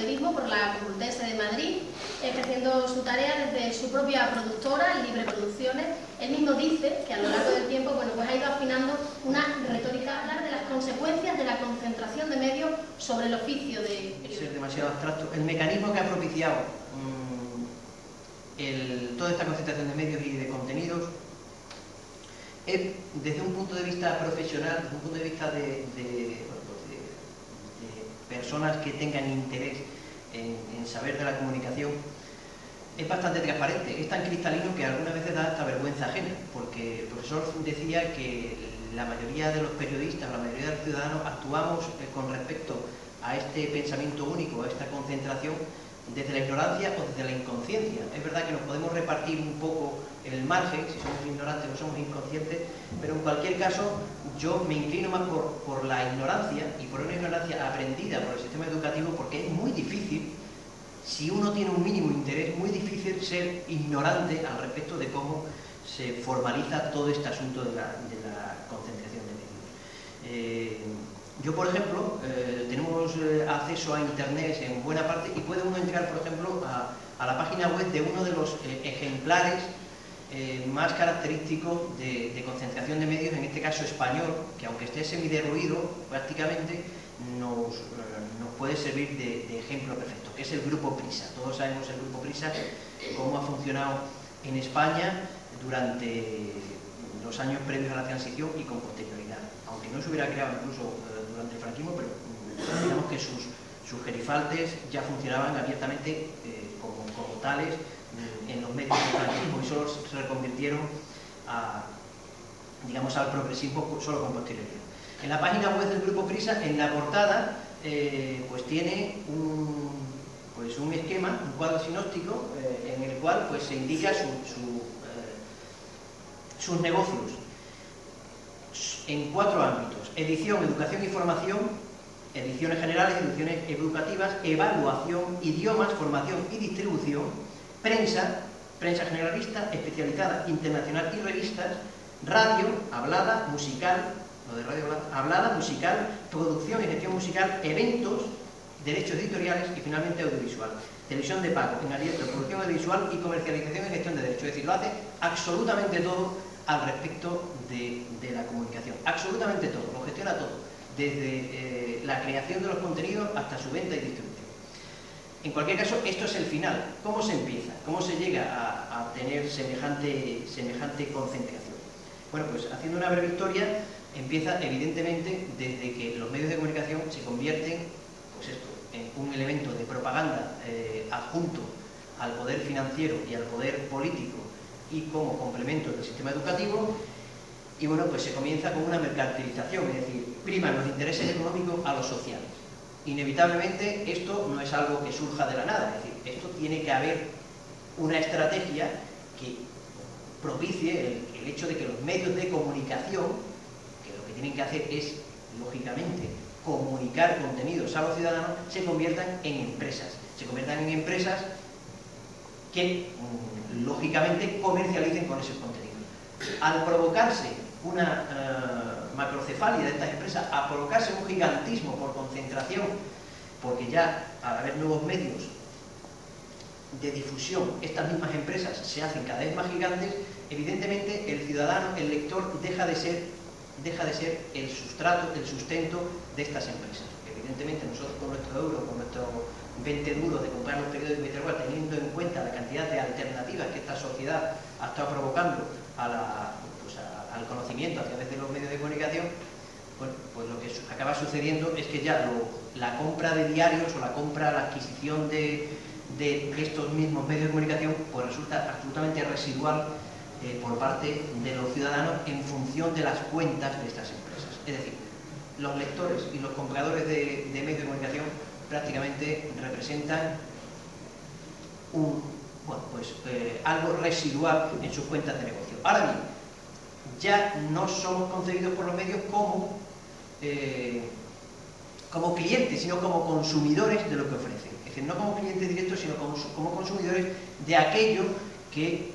periodismo por la Complutense de Madrid, ejerciendo su tarea desde su propia productora, Libre Producciones. Él mismo dice que a lo largo del tiempo pues ha ido afinando una retórica, hablar de las consecuencias de la concentración de medios sobre el oficio de periodismo. Es demasiado abstracto. El mecanismo que ha propiciado toda esta concentración de medios y de contenidos es, desde un punto de vista profesional, desde un punto de vista de personas que tengan interés en saber de la comunicación, es bastante transparente. Es tan cristalino que algunas veces da hasta vergüenza ajena, porque el profesor decía que la mayoría de los periodistas, la mayoría de los ciudadanos actuamos con respecto a este pensamiento único, a esta concentración, desde la ignorancia o desde la inconsciencia. Es verdad que nos podemos repartir un poco el margen, si somos ignorantes o somos inconscientes, pero en cualquier caso yo me inclino más por la ignorancia, y por una ignorancia aprendida por el sistema educativo, porque es muy difícil, si uno tiene un mínimo interés, muy difícil ser ignorante al respecto de cómo se formaliza todo este asunto de la concentración de medios. Yo, por ejemplo, tenemos acceso a Internet en buena parte y puede uno entrar, por ejemplo, a la página web de uno de los ejemplares más característicos de concentración de medios, en este caso español, que aunque esté semiderruido, prácticamente nos puede servir de ejemplo perfecto, que es el Grupo Prisa. Todos sabemos el Grupo Prisa, cómo ha funcionado en España durante los años previos a la transición y con posterioridad. Aunque no se hubiera creado incluso durante el franquismo, pero digamos que sus gerifaltes ya funcionaban abiertamente como tales en los medios del franquismo, y solo se reconvirtieron digamos, al progresismo solo con posterioridad. En la página web del Grupo Prisa, en la portada, pues tiene un esquema, un cuadro sinóptico, en el cual pues se indica sus negocios en 4 ámbitos: edición, educación y formación, ediciones generales, ediciones educativas, evaluación, idiomas, formación y distribución, prensa generalista, especializada, internacional y revistas, radio, hablada, musical, lo de radio hablada, musical, producción y gestión musical, eventos, derechos editoriales y finalmente audiovisual. Televisión de pago, en abierto, producción audiovisual y comercialización y gestión de derechos. Es decir, lo hace absolutamente todo al respecto de la comunicación. Absolutamente todo, lo gestiona todo, desde la creación de los contenidos hasta su venta y distribución. En cualquier caso, esto es el final. ¿Cómo se empieza? ¿Cómo se llega a tener semejante concentración? Bueno, pues haciendo una breve historia, empieza evidentemente desde que los medios de comunicación se convierten, pues esto, en un elemento de propaganda adjunto al poder financiero y al poder político y como complemento del sistema educativo. Y bueno, pues se comienza con una mercantilización, es decir, priman los intereses económicos a los sociales. Inevitablemente esto no es algo que surja de la nada, es decir, esto tiene que haber una estrategia que propicie el hecho de que los medios de comunicación, que lo que tienen que hacer es, lógicamente, comunicar contenidos a los ciudadanos, se conviertan en empresas. Se conviertan en empresas que, lógicamente, comercialicen con esos contenidos. Al provocarse una macrocefalia de estas empresas, a provocarse un gigantismo por concentración, porque ya al haber nuevos medios de difusión, estas mismas empresas se hacen cada vez más gigantes, evidentemente el ciudadano, el lector, deja de ser el sustrato, el sustento de estas empresas. Evidentemente nosotros con nuestro euro, con nuestros 20 duros de comprar los periódicos y tal, teniendo en cuenta la cantidad de alternativas que esta sociedad ha estado provocando al conocimiento a través de los medios de comunicación, bueno, pues lo que acaba sucediendo es que ya la compra de diarios o la adquisición de estos mismos medios de comunicación pues resulta absolutamente residual por parte de los ciudadanos en función de las cuentas de estas empresas. Es decir, los lectores y los compradores de medios de comunicación prácticamente representan algo residual en sus cuentas de negocio. Ahora bien, ya no somos concebidos por los medios como clientes, sino como consumidores de lo que ofrecen. Es decir, no como clientes directos, sino como consumidores de aquello que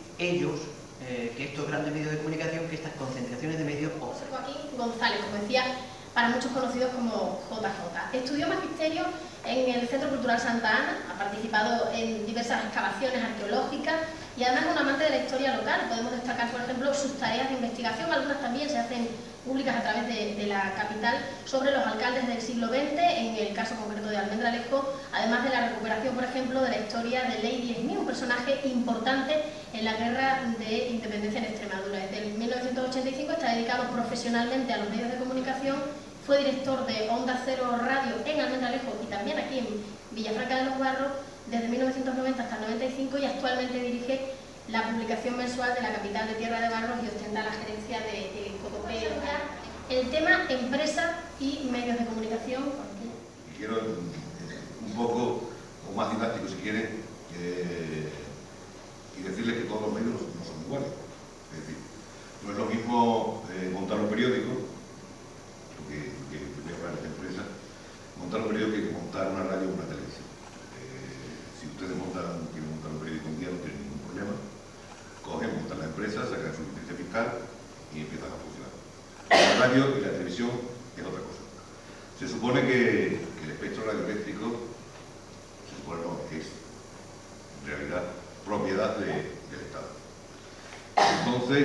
que estos grandes medios de comunicación, que estas concentraciones de medios ofrecen. Joaquín González, como decía, para muchos conocidos como JJ. Estudió magisterio en el Centro Cultural Santa Ana, ha participado en diversas excavaciones arqueológicas y además es un amante de la historia local. Podemos destacar, por ejemplo, sus tareas de investigación, algunas también se hacen públicas a través de la capital, sobre los alcaldes del siglo XX, en el caso concreto de Almendralejo, además de la recuperación, por ejemplo, de la historia de Lady Esmí, un personaje importante en la guerra de independencia en Extremadura. Desde 1985 está dedicado profesionalmente a los medios de comunicación, fue director de Onda Cero Radio en Almendralejo y también aquí en Villafranca de los Barros desde 1990 hasta el 95 y actualmente dirige la publicación mensual de la capital de Tierra de Barros y ostenta la gerencia de Cotopé. El tema empresa y medios de comunicación. Quiero un poco, o más didáctico si quieren, y decirles que todos los medios no son iguales. Es decir, no es lo mismo montar un periódico, que voy a hablar de empresa, montar un periódico que montar una radio o una televisión. Si ustedes quieren montar un periódico un día, no tienen ningún problema. Cogen, montan la empresa, sacan su licencia fiscal y empiezan a funcionar. La radio y la televisión es otra cosa. Se supone que el espectro radioeléctrico es en realidad propiedad del Estado. Entonces,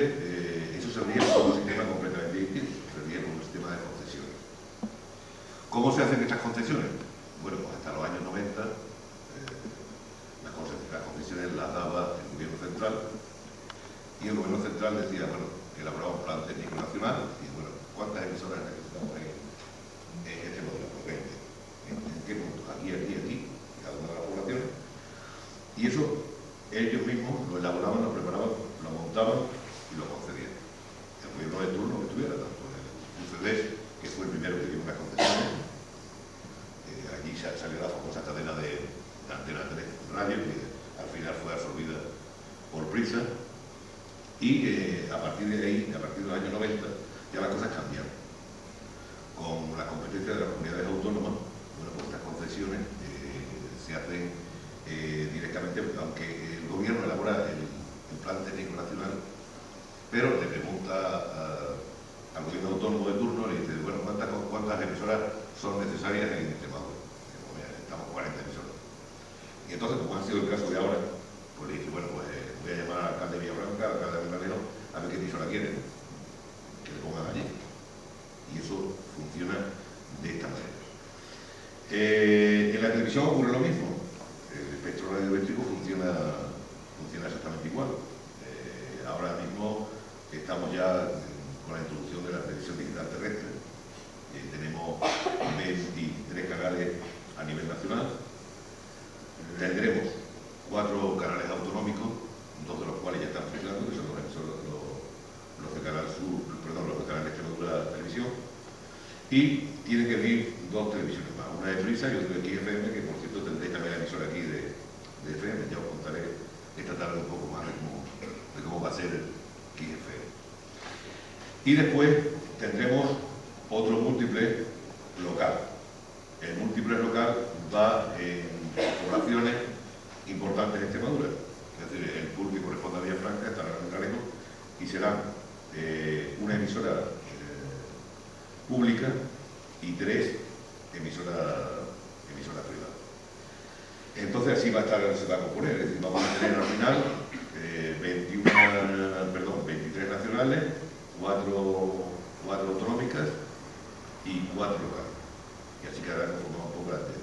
eso se rige por un sistema completamente distinto, se rige por un sistema de concesiones. ¿Cómo se hacen estas concesiones? Bueno, pues hasta los años 90 las concesiones las daba el gobierno central y el gobierno central decía, bueno, elaboraba un plan técnico nacional y bueno, ¿cuántas emisoras necesitamos en este modelo? Pues 20. ¿En qué puntos? Aquí, cada una de las poblaciones. Y eso ellos mismos lo elaboraban, lo preparaban, lo montaban y lo concedían. El gobierno de turno que tuviera, tanto el UCDES, que fue el primero que dio unas concesiones, allí salió la famosa cadena de Antena 3 Radio, que al final fue absorbida por Prisa, y a partir de ahí, a partir de los años 90, ya las cosas cambiaron. Con la competencia de las comunidades autónomas, bueno, pues estas concesiones se hacen directamente, aunque el gobierno elabora el plan técnico nacional, pero le pregunta al gobierno autónomo de turno, le dice, bueno, ¿cuántas emisoras son necesarias en Extremadura? Estamos 40 emisoras. Y entonces, como ha sido el caso de ahora, pues le dije, bueno, pues voy a llamar al alcalde de Villafranca, al alcalde de Almendralejo, a ver qué emisora quieren, que le pongan allí. Y eso funciona de esta manera. En la televisión ocurre lo mismo. El espectro radioeléctrico funciona exactamente igual. Ahora mismo estamos ya con la introducción de la televisión digital terrestre. Tenemos 23 canales a nivel nacional. Tendremos 4 canales autonómicos, 2 de los cuales ya están funcionando, que son los de Canal Sur, perdón, los de Canal Extremadura Televisión, y tienen que venir 2 televisiones más, una de Prisa y otra de XFM, que por cierto tendréis también la emisora aquí de FM, ya os contaré esta tarde un poco más de cómo va a ser XFM. Y después tendremos otro múltiple local. El múltiple local va en poblaciones importantes de Extremadura, es decir, el pool que corresponde a Villafranca estará en Almendralejo y será una emisora pública y 3 emisoras privadas. Entonces así se va a componer, es decir, vamos a tener al final 23 nacionales, 4 autonómicas y 4 locales. Y así quedará conformado un poco la TD.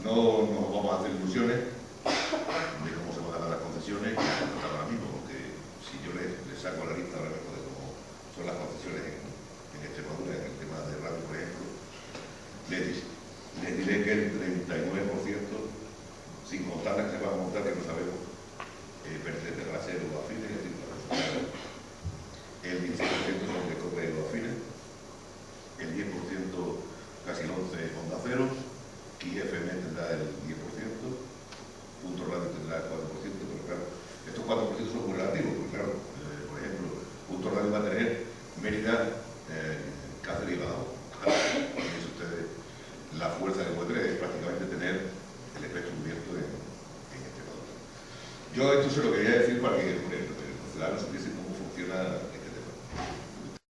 No nos vamos a hacer ilusiones de cómo se van a dar las concesiones que se tratan ahora mismo, porque si yo les saco la lista ahora mismo de cómo son las concesiones en Extremadura, en el tema de radio, por ejemplo, les diré que el 39%, sin contar las que se van a montar, que no sabemos, pertenecen a ser o afines, es decir, el 16% son de COPE o afines, el 10%, casi el 11% Onda Cero, XFM tendrá el 10%, Punto Radio tendrá el 4%, pero claro, estos 4% son muy relativos, porque claro, por ejemplo, Punto Radio va a tener Mérida